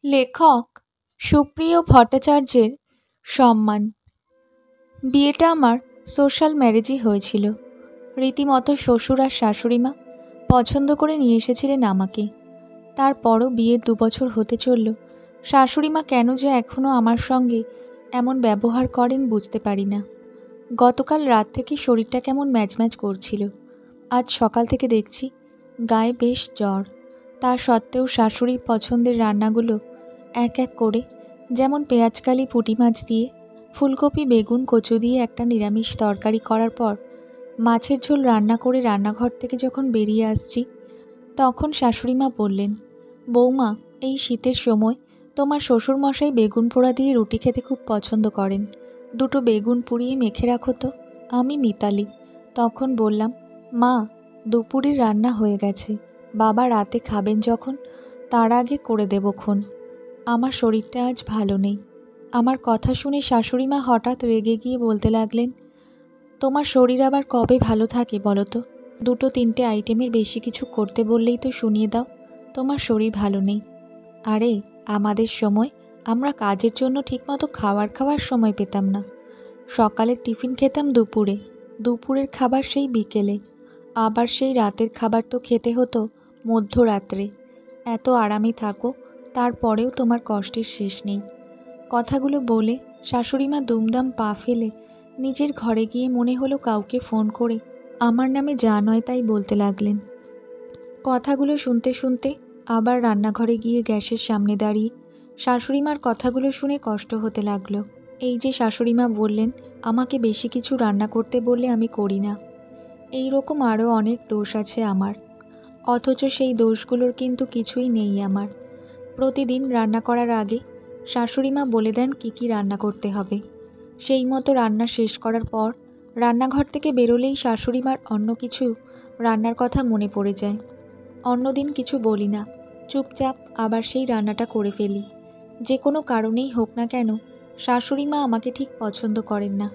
লেখক সুপ্রিয় ভট্টাচার্যের সম্মান। বিয়েটা আমার সোশ্যাল ম্যারেজই হয়েছিল। রীতিমতো শ্বশুর আর শাশুড়িমা পছন্দ করে নিয়ে এসেছিলেন আমাকে। তারপরও বিয়ে 2 বছর হতে চলল, শাশুড়িমা কেন যে এখনও আমার সঙ্গে এমন ব্যবহার করেন বুঝতে পারি না। গতকাল রাত থেকে শরীরটা কেমন ম্যাজম্যাজ করছিল। আজ সকাল থেকে দেখছি গায়ে বেশ জ্বর। তা সত্ত্বেও শাশুড়ির পছন্দের রান্নাগুলো এক এক করে, যেমন পেঁয়াজকালি পুঁটি মাছ দিয়ে, ফুলকপি বেগুন কচু দিয়ে একটা নিরামিষ তরকারি করার পর মাছের ঝোল রান্না করে রান্নাঘর থেকে যখন বেরিয়ে আসছি, তখন শাশুড়িমা বললেন, বৌমা, এই শীতের সময় তোমার শ্বশুরমশাই বেগুন পোড়া দিয়ে রুটি খেতে খুব পছন্দ করেন, 2টো বেগুন পুড়িয়ে মেখে রাখো তো। আমি মিতালি। তখন বললাম, মা, দুপুরের রান্না হয়ে গেছে, বাবা রাতে খাবেন যখন, তার আগে করে দেবক্ষণ। আমার শরীরটা আজ ভালো নেই। আমার কথা শুনে শাশুড়িমা হঠাৎ রেগে গিয়ে বলতে লাগলেন, তোমার শরীর আবার কবে ভালো থাকে বলো তো? 2-3টে আইটেমের বেশি কিছু করতে বললেই তো শুনিয়ে দাও, তোমার শরীর ভালো নেই। আরে, আমাদের সময় আমরা কাজের জন্য ঠিকমতো খাওয়ার সময় পেতাম না। সকালের টিফিন খেতাম দুপুরে, দুপুরের খাবার সেই বিকেলে, আবার সেই রাতের খাবার তো খেতে হতো মধ্যরাত্রে। এত আরামে থাকো, তারপরেও তোমার কষ্টের শেষ নেই। কথাগুলো বলে শাশুড়িমা দুমদাম পা ফেলে নিজের ঘরে গিয়ে মনে হলো কাউকে ফোন করে আমার নামে যা নয় তাই বলতে লাগলেন। কথাগুলো শুনতে শুনতে আবার রান্নাঘরে গিয়ে গ্যাসের সামনে দাঁড়িয়ে শাশুড়িমার কথাগুলো শুনে কষ্ট হতে লাগলো। এই যে শাশুড়িমা বললেন আমাকে বেশি কিছু রান্না করতে বললে আমি করি না, এই রকম আরও অনেক দোষ আছে আমার, অথচ সেই দোষগুলোর কিন্তু কিছুই নেই আমার। প্রতিদিন রান্না করার আগে শাশুড়িমা বলে দেন কী কী রান্না করতে হবে। সেই মতো রান্না শেষ করার পর রান্নাঘর থেকে বেরোলেই শাশুড়িমার অন্য কিছু রান্নার কথা মনে পড়ে যায়। অন্যদিন কিছু বলি না, চুপচাপ আবার সেই রান্নাটা করে ফেলি। যে কোনো কারণেই হোক না কেন, শাশুড়িমা আমাকে ঠিক পছন্দ করেন না,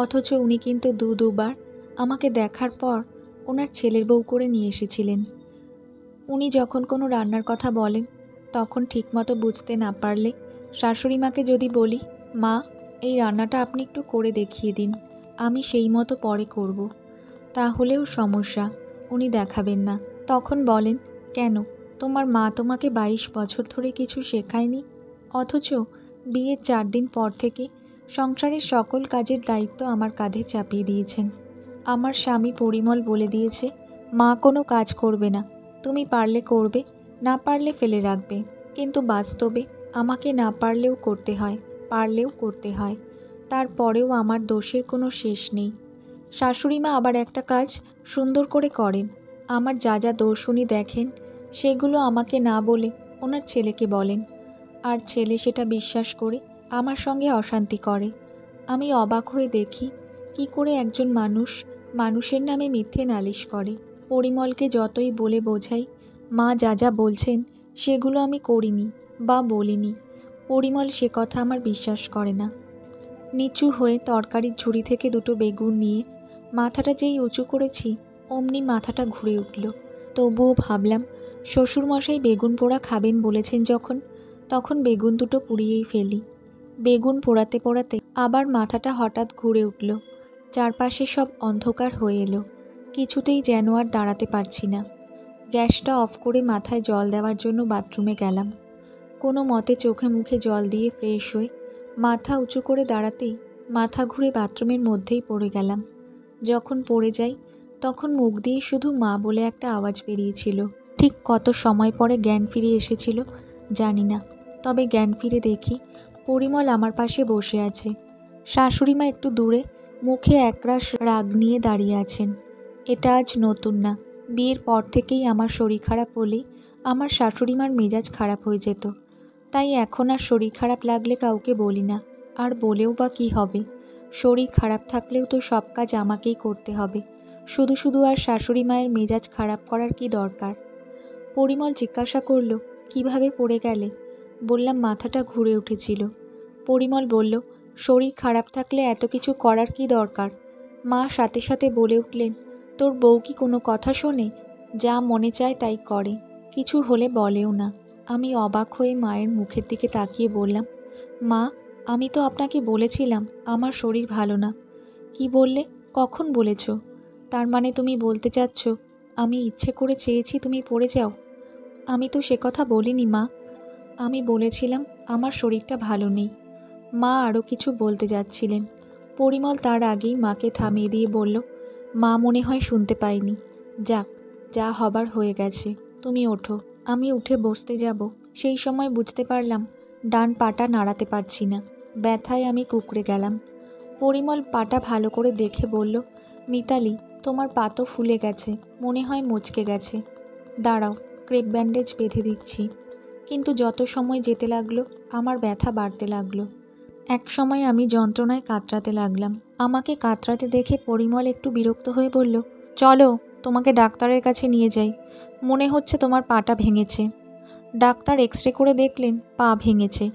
অথচ উনি কিন্তু দুবার আমাকে দেখার পর ওনার ছেলের বউ করে নিয়ে এসেছিলেন। উনি যখন কোনো রান্নার কথা বলেন, তখন ঠিকমতো বুঝতে না পারলে শাশুড়িমাকে যদি বলি, মা, এই রান্নাটা আপনি একটু করে দেখিয়ে দিন, আমি সেই মতো পরে করব, তাহলেও সমস্যা, উনি দেখাবেন না। তখন বলেন, কেন, তোমার মা তোমাকে 22 বছর ধরে কিছু শেখায়নি? অথচ বিয়ের 4 দিন পর থেকে সংসারের সকল কাজের দায়িত্ব আমার কাঁধে চাপিয়ে দিয়েছেন। আমার স্বামী পরিমল বলে দিয়েছে, মা কোনো কাজ করবে না, তুমি পারলে করবে, না পারলে ফেলে রাখবে। কিন্তু বাস্তবে আমাকে না পারলেও করতে হয়, পারলেও করতে হয়। তারপরেও আমার দোষের কোনো শেষ নেই। শাশুড়িমা আবার একটা কাজ সুন্দর করে করেন, আমার যা যা দোষ উনি দেখেন সেগুলো আমাকে না বলে ওনার ছেলেকে বলেন, আর ছেলে সেটা বিশ্বাস করে আমার সঙ্গে অশান্তি করে। আমি অবাক হয়ে দেখি কি করে একজন মানুষের নামে মিথ্যে নালিশ করে। পরিমলকে যতই বলে বোঝাই মা যা যা বলছেন সেগুলো আমি করিনি বা বলিনি, পরিমল সে কথা আমার বিশ্বাস করে না। নিচু হয়ে তরকারির ঝুড়ি থেকে 2টো বেগুন নিয়ে মাথাটা যেই উঁচু করেছি, অমনি মাথাটা ঘুরে উঠল। তবুও ভাবলাম, শ্বশুরমশাই বেগুন পোড়া খাবেন বলেছেন যখন, তখন বেগুন 2টো পুড়িয়েই ফেলি। বেগুন পোড়াতে পোড়াতে আবার মাথাটা হঠাৎ ঘুরে উঠল। চারপাশে সব অন্ধকার হয়ে এলো, কিছুতেই যেন আর দাঁড়াতে পারছি না। গ্যাসটা অফ করে মাথায় জল দেওয়ার জন্য বাথরুমে গেলাম। কোনো মতে চোখে মুখে জল দিয়ে ফ্রেশ হয়ে মাথা উঁচু করে দাঁড়াতেই মাথা ঘুরে বাথরুমের মধ্যেই পড়ে গেলাম। যখন পড়ে যাই তখন মুখ দিয়ে শুধু মা বলে একটা আওয়াজ বেরিয়েছিল। ঠিক কত সময় পরে জ্ঞান ফিরে এসেছিল জানি না, তবে জ্ঞান ফিরে দেখি পরিমল আমার পাশে বসে আছে। শাশুড়িমা একটু দূরে মুখে একরাশ রাগ নিয়ে দাঁড়িয়ে আছেন। এটা আজ নতুন না, বিয়ের পর থেকেই আমার শরীর খারাপ হলেই আমার শাশুড়িমার মেজাজ খারাপ হয়ে যেত। তাই এখন আর শরীর খারাপ লাগলে কাউকে বলি না, আর বলেও বা কী হবে, শরীর খারাপ থাকলেও তো সব কাজ আমাকেই করতে হবে, শুধু শুধু আর শাশুড়ি মায়ের মেজাজ খারাপ করার কি দরকার। পরিমল জিজ্ঞাসা করলো, কিভাবে পড়ে গেলে? বললাম, মাথাটা ঘুরে উঠেছিল। পরিমল বলল, শরীর খারাপ থাকলে এত কিছু করার কি দরকার? মা সাথে সাথে বলে উঠলেন, তোর বউ কি কোনো কথা শোনে? যা মনে চায় তাই করে, কিছু হলে বলেও না। আমি অবাক হয়ে মায়ের মুখের দিকে তাকিয়ে বললাম, মা, আমি তো আপনাকে বলেছিলাম আমার শরীর ভালো না। কি বললে? কখন বলেছ? তার মানে তুমি বলতে চাচ্ছ আমি ইচ্ছে করে চেয়েছি তুমি পড়ে যাও? আমি তো সে কথা বলিনি মা। আমি বলেছিলাম আমার শরীরটা ভালো নেই। মা আরও কিছু বলতে যাচ্ছিলেন। পরিমল তার আগেই মাকে থামিয়ে দিয়ে বলল, মা মনে হয় শুনতে পাইনি। যাক, যা হবার হয়ে গেছে, তুমি ওঠো। আমি উঠে বসতে যাব, সেই সময় বুঝতে পারলাম ডান পাটা নাড়াতে পারছি না। ব্যথায় আমি কুঁকড়ে গেলাম। পরিমল পাটা ভালো করে দেখে বলল, মিতালি, তোমার পা তো ফুলে গেছে, মনে হয় মচকে গেছে। দাঁড়াও, ক্রেপ ব্যান্ডেজ বেঁধে দিচ্ছি। কিন্তু যত সময় যেতে লাগলো আমার ব্যথা বাড়তে লাগলো। এক সময় আমি যন্ত্রণায় কাতরাতে লাগলাম। আমাকে কাতরাতে দেখে পরিমল একটু বিরক্ত হয়ে বলল, চলো তোমাকে ডাক্তারের কাছে নিয়ে যাই, মনে হচ্ছে তোমার পাটা ভেঙেছে। ডাক্তার এক্সরে করে দেখলেন পা ভেঙেছে।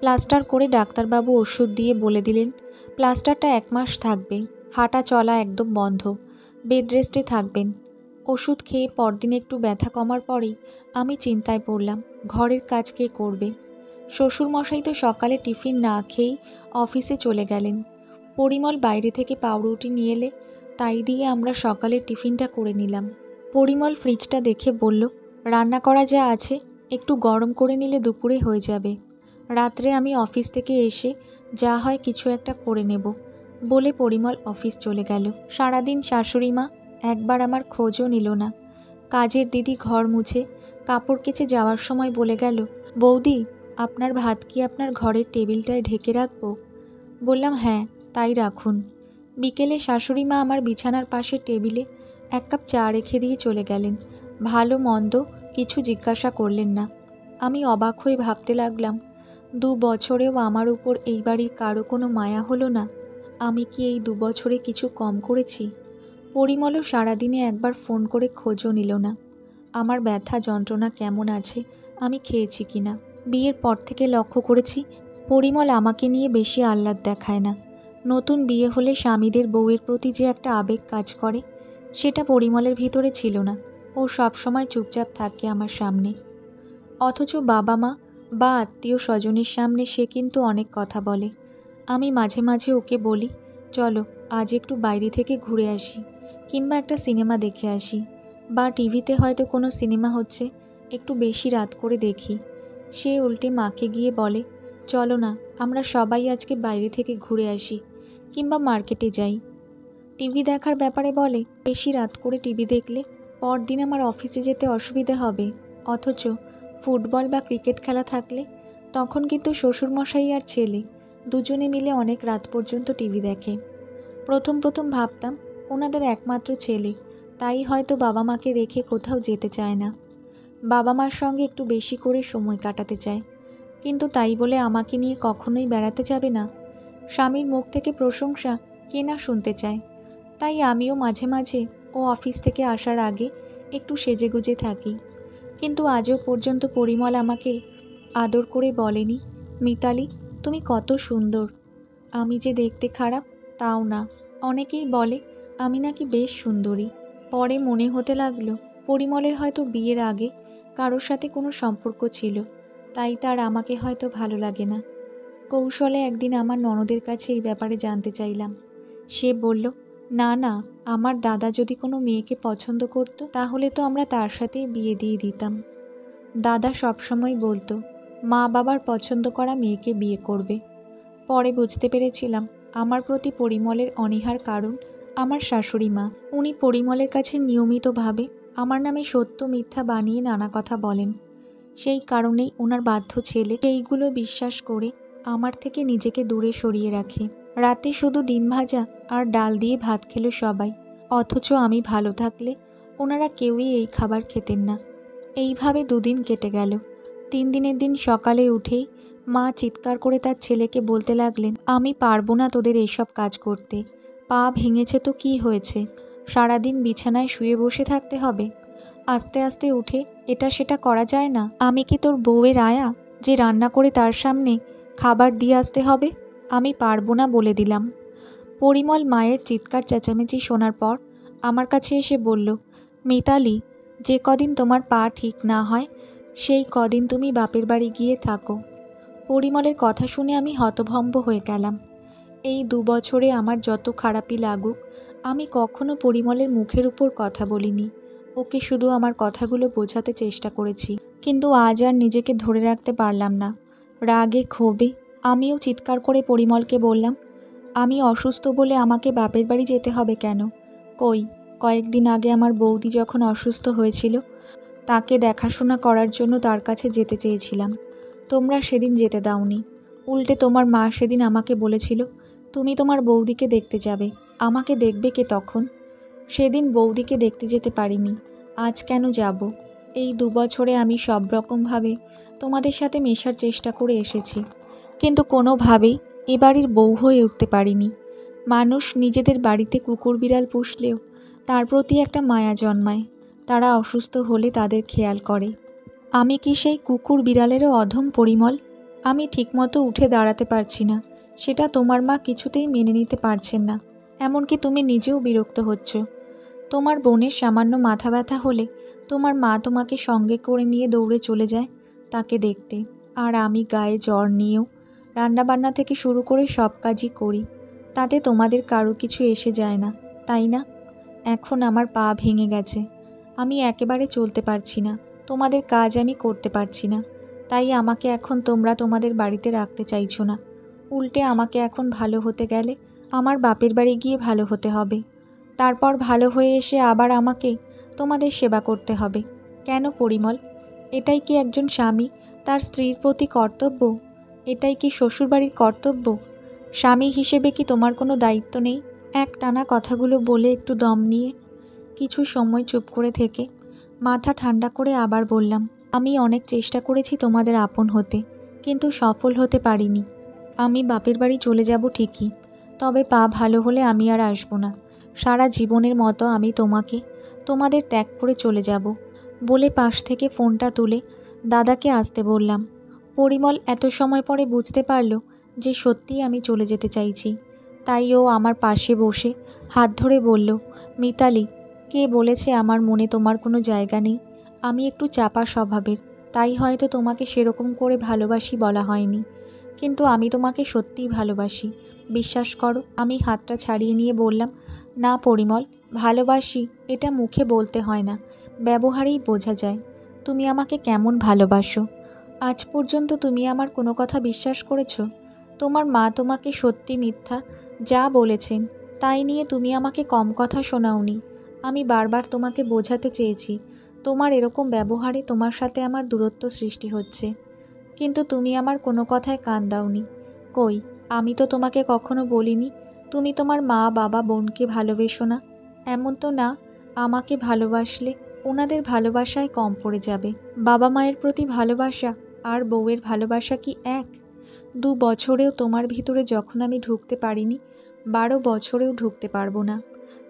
প্লাস্টার করে ডাক্তারবাবু ওষুধ দিয়ে বলে দিলেন প্লাস্টারটা 1 মাস থাকবে, হাঁটা চলা একদম বন্ধ, বেড রেস্টে থাকবেন। ওষুধ খেয়ে পরদিন একটু ব্যথা কমার পরেই আমি চিন্তায় পড়লাম ঘরের কাজ কে করবে। শ্বশুরমশাই তো সকালে টিফিন না খেয়েই অফিসে চলে গেলেন। পরিমল বাইরে থেকে পাউরুটি নিয়ে এলে তাই দিয়ে আমরা সকালের টিফিনটা করে নিলাম। পরিমল ফ্রিজটা দেখে বলল, রান্না করা যা আছে একটু গরম করে নিলে দুপুরে হয়ে যাবে। রাত্রে আমি অফিস থেকে এসে যা হয় কিছু একটা করে নেব বলে পরিমল অফিস চলে গেল। সারাদিন শাশুড়ি মা একবার আমার খোঁজও নিল না। কাজের দিদি ঘর মুছে কাপড় কেচে যাওয়ার সময় বলে গেল, বৌদি, আপনার ভাত কি আপনার ঘরের টেবিলটায় ঢেকে রাখবো? বললাম, হ্যাঁ, তাই রাখুন। বিকেলে শাশুড়ি মা আমার বিছানার পাশে টেবিলে 1 কাপ চা রেখে দিয়ে চলে গেলেন। ভালো মন্দ কিছু জিজ্ঞাসা করলেন না। আমি অবাক হয়ে ভাবতে লাগলাম, 2 বছরেও আমার উপর এই বাড়ির কারো কোনো মায়া হলো না। আমি কি এই 2 বছরে কিছু কম করেছি? পরিমলও সারাদিনে একবার ফোন করে খোঁজও নিল না আমার ব্যথা যন্ত্রণা কেমন আছে, আমি খেয়েছি কিনা। বিয়ের পর থেকে লক্ষ্য করেছি পরিমল আমাকে নিয়ে বেশি আহ্লাদ দেখায় না। নতুন বিয়ে হলে স্বামীদের বউয়ের প্রতি যে একটা আবেগ কাজ করে, সেটা পরিমলের ভিতরে ছিল না। ও সবসময় চুপচাপ থাকে আমার সামনে। অথচ বাবা মা বা আত্মীয় স্বজনের সামনে সে কিন্তু অনেক কথা বলে। আমি মাঝে মাঝে ওকে বলি, চলো আজ একটু বাইরে থেকে ঘুরে আসি, কিংবা একটা সিনেমা দেখে আসি, বা টিভিতে হয়তো কোনো সিনেমা হচ্ছে, একটু বেশি রাত করে দেখি। সে উল্টে মাকে গিয়ে বলে, চলো না আমরা সবাই আজকে বাইরে থেকে ঘুরে আসি, কিংবা মার্কেটে যাই। টিভি দেখার ব্যাপারে বলে, বেশি রাত করে টিভি দেখলে পরদিন আমার অফিসে যেতে অসুবিধে হবে। অথচ ফুটবল বা ক্রিকেট খেলা থাকলে তখন কিন্তু শ্বশুরমশাই আর ছেলে দুজনে মিলে অনেক রাত পর্যন্ত টিভি দেখে। প্রথম প্রথম ভাবতাম ওনাদের একমাত্র ছেলে, তাই হয়তো বাবা মাকে রেখে কোথাও যেতে চায় না, বাবা মার সঙ্গে একটু বেশি করে সময় কাটাতে চায়। কিন্তু তাই বলে আমাকে নিয়ে কখনোই বেড়াতে যাবে না। স্বামীর মুখ থেকে প্রশংসা কে না শুনতে চায়। তাই আমিও মাঝে মাঝে ও অফিস থেকে আসার আগে একটু সেজেগুজে থাকি। কিন্তু আজও পর্যন্ত পরিমল আমাকে আদর করে বলেনি, মিতালি, তুমি কত সুন্দর। আমি যে দেখতে খারাপ তাও না, অনেকেই বলে আমি নাকি বেশ সুন্দরী। পরে মনে হতে লাগলো পরিমলের হয়তো বিয়ের আগে কারোর সাথে কোনো সম্পর্ক ছিল, তাই তার আমাকে হয়তো ভালো লাগে না। কৌশলে একদিন আমার ননদের কাছে এই ব্যাপারে জানতে চাইলাম। সে বলল, না না, আমার দাদা যদি কোনো মেয়েকে পছন্দ করতো তাহলে তো আমরা তার সাথেই বিয়ে দিয়ে দিতাম। দাদা সবসময় বলতো মা বাবার পছন্দ করা মেয়েকে বিয়ে করবে। পরে বুঝতে পেরেছিলাম আমার প্রতি পরিমলের অনীহার কারণ আমার শাশুড়ি মা। উনি পরিমলের কাছে নিয়মিতভাবে আমার নামে সত্য মিথ্যা বানিয়ে নানা কথা বলেন। সেই কারণেই ওনার বাধ্য ছেলে সেইগুলো বিশ্বাস করে আমার থেকে নিজেকে দূরে সরিয়ে রাখে। রাতে শুধু ডিম ভাজা আর ডাল দিয়ে ভাত খেলো সবাই, অথচ আমি ভালো থাকলে ওনারা কেউই এই খাবার খেতেন না। এইভাবে 2 দিন কেটে গেল। 3 দিনের দিন সকালে উঠেই মা চিৎকার করে তার ছেলেকে বলতে লাগলেন, আমি পারবো না তোদের এইসব কাজ করতে। পা ভেঙেছে তো কি হয়েছে, সারাদিন বিছানায় শুয়ে বসে থাকতে হবে? আস্তে আস্তে উঠে এটা সেটা করা যায় না? আমি কি তোর বউয়ের আয়া যে রান্না করে তার সামনে খাবার দিয়ে আসতে হবে? আমি পারবো না বলে দিলাম। পরিমল মায়ের চিৎকার চেঁচামেচি শোনার পর আমার কাছে এসে বলল, মিতালি, যে কদিন তোমার পা ঠিক না হয় সেই কদিন তুমি বাপের বাড়ি গিয়ে থাকো। পরিমলের কথা শুনে আমি হতভম্ব হয়ে গেলাম। এই 2 বছরে আমার যত খারাপই লাগুক, আমি কখনো পরিমলের মুখের উপর কথা বলিনি। ওকে শুধু আমার কথাগুলো বোঝাতে চেষ্টা করেছি, কিন্তু আজ আর নিজেকে ধরে রাখতে পারলাম না। রাগে ক্ষোভে আমিও চিৎকার করে পরিমলকে বললাম, আমি অসুস্থ বলে আমাকে বাপের বাড়ি যেতে হবে কেন? কয়েকদিন আগে আমার বৌদি যখন অসুস্থ হয়েছিল, তাকে দেখাশোনা করার জন্য তার কাছে যেতে চেয়েছিলাম। তোমরা সেদিন যেতে দাওনি। উল্টে তোমার মা সেদিন আমাকে বলেছিল, তুমি তোমার বৌদিকে দেখতে যাবে। আমাকে দেখবে কে তখন? সেদিন বৌদিকে দেখতে যেতে পারিনি। আজ কেন যাব? এই 2 বছরে আমি সব রকমভাবে তোমাদের সাথে মেশার চেষ্টা করে এসেছি, কিন্তু কোনোভাবেই এ বাড়ির বউ হয়ে উঠতে পারিনি। মানুষ নিজেদের বাড়িতে কুকুর বিড়াল পুষলেও তার প্রতি একটা মায়া জন্মায়। তারা অসুস্থ হলে তাদের খেয়াল করে। আমি কি সেই কুকুর বিড়ালেরও অধম পরিমল? আমি ঠিকমতো উঠে দাঁড়াতে পারছি না, সেটা তোমার মা কিছুতেই মেনে নিতে পারছেন না। এমনকি তুমি নিজেও বিরক্ত হচ্ছ। তোমার বোনের সামান্য মাথা ব্যথা হলে তোমার মা তোমাকে সঙ্গে করে নিয়ে দৌড়ে চলে যায় তাকে দেখতে। আর আমি গায়ে জ্বর নিয়েও রান্নাবান্না থেকে শুরু করে সব কাজই করি, তাতে তোমাদের কারো কিছু এসে যায় না, তাই না? এখন আমার পা ভেঙে গেছে, আমি একেবারে চলতে পারছি না। তোমাদের কাজ আমি করতে পারছি না, তাই আমাকে এখন তোমরা তোমাদের বাড়িতে রাখতে চাইছো না। উল্টে আমাকে এখন ভালো হতে গেলে আমার বাপের বাড়ি গিয়ে ভালো হতে হবে। তারপর ভালো হয়ে এসে আবার আমাকে তোমাদের সেবা করতে হবে। কেন পরিমল? এটাই কি একজন স্বামী তার স্ত্রীর প্রতি কর্তব্য? এটাই কি শ্বশুরবাড়ির কর্তব্য? স্বামী হিসেবে কি তোমার কোনো দায়িত্ব নেই? একটানা কথাগুলো বলে একটু দম নিয়ে কিছু সময় চুপ করে থেকে মাথা ঠান্ডা করে আবার বললাম, আমি অনেক চেষ্টা করেছি তোমাদের আপন হতে, কিন্তু সফল হতে পারিনি। আমি বাপের বাড়ি চলে যাব ঠিকই, তবে পা ভালো হলে আমি আর আসবো না। সারা জীবনের মতো আমি তোমাদের ত্যাগ করে চলে যাব। বলে পাশ থেকে ফোনটা তুলে দাদাকে আসতে বললাম। পরিমল এত সময় পরে বুঝতে পারল যে সত্যিই আমি চলে যেতে চাইছি। তাই ও আমার পাশে বসে হাত ধরে বলল, মিতালি, কে বলেছে আমার মনে তোমার কোনো জায়গা নেই? আমি একটু চাপা স্বভাবের, তাই হয়তো তোমাকে সেরকম করে ভালোবাসি বলা হয়নি, কিন্তু আমি তোমাকে সত্যিই ভালোবাসি, বিশ্বাস করো। আমি হাতটা ছাড়িয়ে নিয়ে বললাম, না পরিমল, ভালোবাসি এটা মুখে বলতে হয় না, ব্যবহারেই বোঝা যায় তুমি আমাকে কেমন ভালোবাসো। আজ পর্যন্ত তুমি আমার কোনো কথা বিশ্বাস করেছো? তোমার মা তোমাকে সত্যি মিথ্যা যা বলেছেন তাই নিয়ে তুমি আমাকে কম কথা শোনাওনি। আমি বারবার তোমাকে বোঝাতে চেয়েছি তোমার এরকম ব্যবহারে তোমার সাথে আমার দূরত্ব সৃষ্টি হচ্ছে, কিন্তু তুমি আমার কোনো কথায় কান দাওনি। আমি তো তোমাকে কখনো বলিনি তুমি তোমার মা বাবা বোনকে ভালোবেসো না। এমন তো না আমাকে ভালোবাসলে ওনাদের ভালোবাসায় কম পড়ে যাবে। বাবা মায়ের প্রতি ভালোবাসা আর বউয়ের ভালোবাসা কি এক? 2 বছরেও তোমার ভিতরে যখন আমি ঢুকতে পারিনি, 12 বছরেও ঢুকতে পারবো না।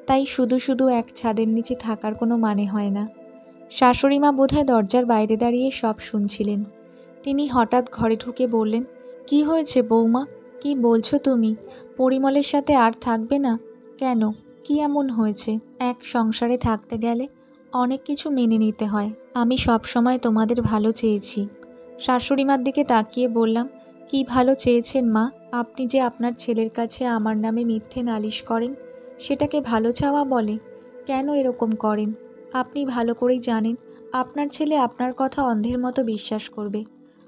তাই শুধু শুধু এক ছাদের নিচে থাকার কোনো মানে হয় না। শাশুড়িমা বোধহয় দরজার বাইরে দাঁড়িয়ে সব শুনছিলেন। তিনি হঠাৎ ঘরে ঢুকে বললেন, কি হয়েছে বৌমা? কি বলছো তুমি? পরিমলের সাথে আর থাকবে না কেন? কি এমন হয়েছে? এক সংসারে থাকতে গেলে অনেক কিছু মেনে নিতে হয়। আমি সব সময় তোমাদের ভালো চেয়েছি। শাশুড়িমার দিকে তাকিয়ে বললাম, কি ভালো চেয়েছেন মা? আপনি যে আপনার ছেলের কাছে আমার নামে মিথ্যে নালিশ করেন, সেটাকে ভালো চাওয়া বলে? কেন এরকম করেন? আপনি ভালো করেই জানেন আপনার ছেলে আপনার কথা অন্ধের মতো বিশ্বাস করবে।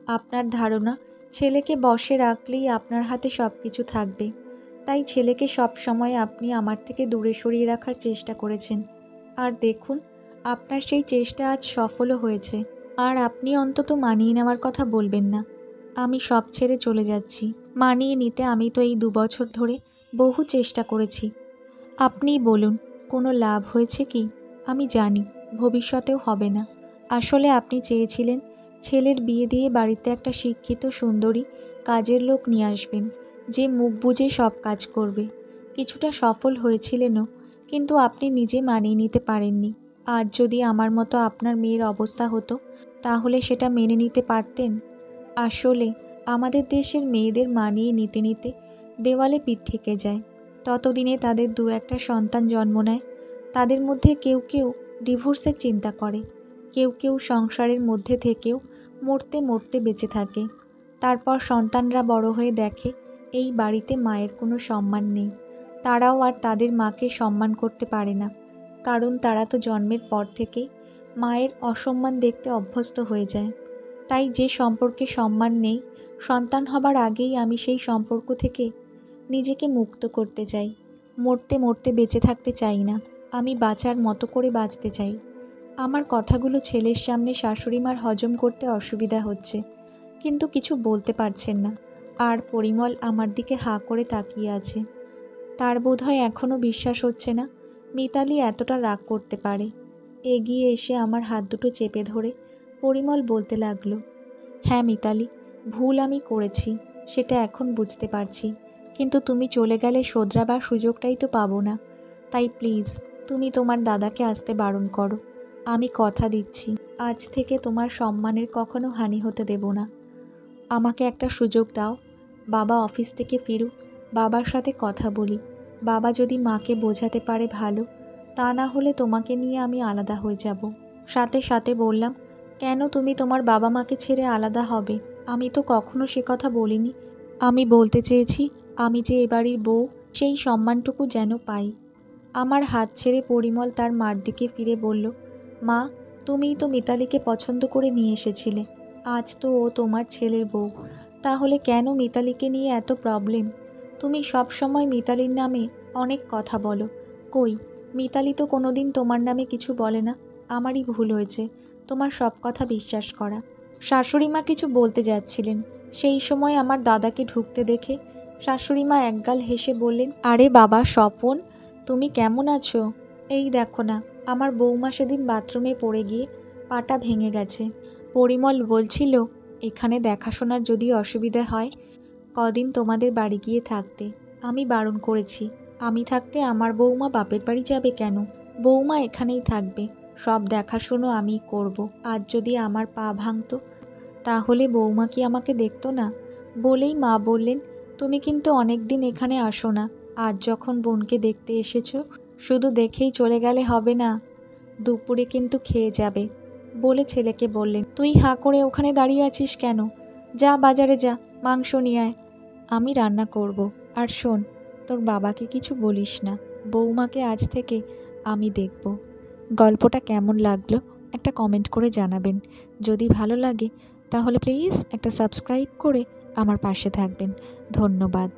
আপনার ধারণা ছেলেকে বশে রাখলেই আপনার হাতে সব কিছু থাকবে, তাই ছেলেকে সব সময় আপনি আমার থেকে দূরে সরিয়ে রাখার চেষ্টা করেছেন। আর দেখুন, আপনার সেই চেষ্টা আজ সফলও হয়েছে। আর আপনি অন্তত মানিয়ে নেওয়ার কথা বলবেন না। আমি সব ছেড়ে চলে যাচ্ছি। মানিয়ে নিতে আমি তো এই 2 বছর ধরে বহু চেষ্টা করেছি। আপনিই বলুন, কোনো লাভ হয়েছে কি? আমি জানি ভবিষ্যতেও হবে না। আসলে আপনি চেয়েছিলেন ছেলের বিয়ে দিয়ে বাড়িতে একটা শিক্ষিত সুন্দরী কাজের লোক নিয়ে আসবেন, যে মুখ বুজে সব কাজ করবে। কিছুটা সফল হয়েছিলেনও, কিন্তু আপনি নিজে মানিয়ে নিতে পারেননি। আজ যদি আমার মতো আপনার মেয়ের অবস্থা হতো, তাহলে সেটা মেনে নিতে পারতেন? আসলে আমাদের দেশের মেয়েদের মানিয়ে নিতে নিতে দেওয়ালে পিঠ ঠেকে যায়। ততদিনে তাদের 2-1টা সন্তান জন্ম নেয়। তাদের মধ্যে কেউ কেউ ডিভোর্সের চিন্তা করে, কেউ কেউ সংসারের মধ্যে থেকেও মরতে মরতে বেঁচে থাকে। তারপর সন্তানরা বড় হয়ে দেখে এই বাড়িতে মায়ের কোনো সম্মান নেই। তারাও আর তাদের মাকে সম্মান করতে পারে না, কারণ তারা তো জন্মের পর থেকেই মায়ের অসম্মান দেখতে অভ্যস্ত হয়ে যায়। তাই যে সম্পর্কে সম্মান নেই, সন্তান হবার আগেই আমি সেই সম্পর্ক থেকে নিজেকে মুক্ত করতে চাই। মরতে মরতে বেঁচে থাকতে চাই না, আমি বাঁচার মতো করে বাঁচতে চাই। আমার কথাগুলো ছেলের সামনে শাশুড়িমার হজম করতে অসুবিধা হচ্ছে, কিন্তু কিছু বলতে পারছেন না। আর পরিমল আমার দিকে হাঁ করে তাকিয়ে আছে। তার বোধহয় এখনও বিশ্বাস হচ্ছে না মিতালি এতটা রাগ করতে পারে। এগিয়ে এসে আমার হাত দুটো চেপে ধরে পরিমল বলতে লাগলো, হ্যাঁ মিতালি, ভুল আমি করেছি, সেটা এখন বুঝতে পারছি, কিন্তু তুমি চলে গেলে শোধরাবার সুযোগটাই তো পাবো না। তাই প্লিজ তুমি তোমার দাদাকে আসতে বারণ করো। আমি কথা দিচ্ছি, আজ থেকে তোমার সম্মানের কখনো হানি হতে দেব না। আমাকে একটা সুযোগ দাও। বাবা অফিস থেকে ফিরুক, বাবার সাথে কথা বলি। বাবা যদি মাকে বোঝাতে পারে ভালো, তা না হলে তোমাকে নিয়ে আমি আলাদা হয়ে যাব। সাথে সাথে বললাম, কেন তুমি তোমার বাবা মাকে ছেড়ে আলাদা হবে? আমি তো কখনো সে কথা বলিনি। আমি বলতে চেয়েছি আমি যে এ বাড়ির বউ, সেই সম্মানটুকু যেন পাই। আমার হাত ছেড়ে পরিমল তার মার দিকে ফিরে বলল, মা, তুমিই তো মিতালিকে পছন্দ করে নিয়ে এসেছিলে। আজ তো ও তোমার ছেলের বউ, তাহলে কেন মিতালিকে নিয়ে এত প্রবলেম? তুমি সব সময় মিতালির নামে অনেক কথা বলো। কই, মিতালি তো কোনোদিন তোমার নামে কিছু বলে না। আমারই ভুল হয়েছে তোমার সব কথা বিশ্বাস করা। শাশুড়িমা কিছু বলতে যাচ্ছিলেন, সেই সময় আমার দাদাকে ঢুকতে দেখে শাশুড়িমা একগাল হেসে বললেন, আরে বাবা স্বপন, তুমি কেমন আছো? এই দেখো না, আমার বৌমা সেদিন বাথরুমে পড়ে গিয়ে পাটা ভেঙে গেছে। পরিমল বলছিল এখানে দেখাশোনার যদি অসুবিধা হয় কদিন তোমাদের বাড়ি গিয়ে থাকতে। আমি বারণ করেছি, আমি থাকতে আমার বৌমা বাপের বাড়ি যাবে কেন? বৌমা এখানেই থাকবে, সব দেখাশোনো আমিই করব। আজ যদি আমার পা ভাঙতো তাহলে বৌমা কি আমাকে দেখতো না? বলেই মা বললেন, তুমি কিন্তু অনেক দিন এখানে আসো না। আজ যখন বোনকে দেখতে এসেছো, শুধু দেখেই চলে গেলে হবে না, দুপুরে কিন্তু খেয়ে যাবে। বলে ছেলেকে বললেন, তুই হাঁ করে ওখানে দাঁড়িয়ে আছিস কেন? যা বাজারে যা, মাংস নিয়ে আয়, আমি রান্না করব। আর শোন, তোর বাবাকে কিছু বলিস না, বৌমাকে আজ থেকে আমি দেখব। গল্পটা কেমন লাগলো একটা কমেন্ট করে জানাবেন। যদি ভালো লাগে তাহলে প্লিজ একটা সাবস্ক্রাইব করে আমার পাশে থাকবেন। ধন্যবাদ।